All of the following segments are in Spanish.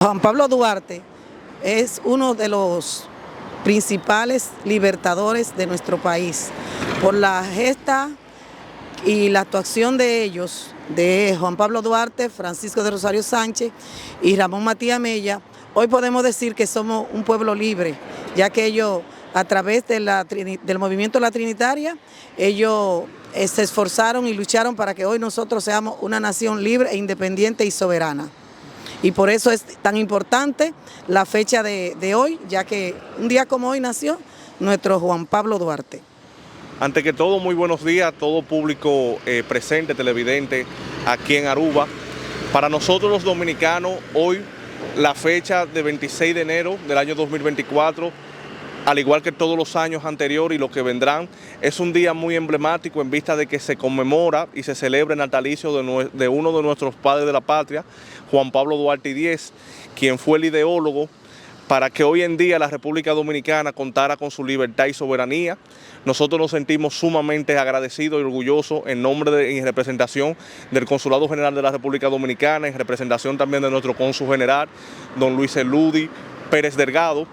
Juan Pablo Duarte es uno de los principales libertadores de nuestro país. Por la gesta y la actuación de ellos, de Juan Pablo Duarte, Francisco de Rosario Sánchez y Ramón Matías Mella, hoy podemos decir que somos un pueblo libre, ya que ellos, a través de del movimiento de la Trinitaria, ellos se esforzaron y lucharon para que hoy nosotros seamos una nación libre e independiente y soberana. Y por eso es tan importante la fecha de hoy, ya que un día como hoy nació nuestro Juan Pablo Duarte. Ante que todo, muy buenos días a todo público presente, televidente, aquí en Aruba. Para nosotros los dominicanos, hoy la fecha de 26 de enero del año 2024, al igual que todos los años anteriores y los que vendrán, es un día muy emblemático en vista de que se conmemora y se celebra el natalicio de uno de nuestros padres de la patria, Juan Pablo Duarte Díez, quien fue el ideólogo para que hoy en día la República Dominicana contara con su libertad y soberanía. Nosotros nos sentimos sumamente agradecidos y orgullosos en nombre y en representación del Consulado General de la República Dominicana, en representación también de nuestro cónsul general, don Luis Eludi Pérez Delgado,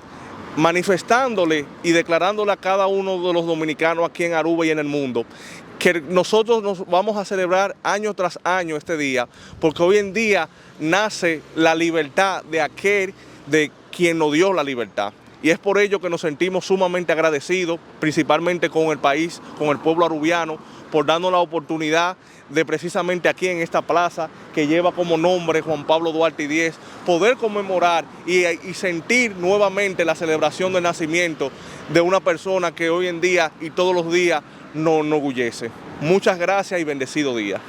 manifestándole y declarándole a cada uno de los dominicanos aquí en Aruba y en el mundo que nosotros nos vamos a celebrar año tras año este día, porque hoy en día nace la libertad de aquel de quien nos dio la libertad. Y es por ello que nos sentimos sumamente agradecidos, principalmente con el país, con el pueblo arubiano, por darnos la oportunidad de precisamente aquí en esta plaza que lleva como nombre Juan Pablo Duarte Díez, poder conmemorar y sentir nuevamente la celebración del nacimiento de una persona que hoy en día y todos los días nos enorgullece. Muchas gracias y bendecido día.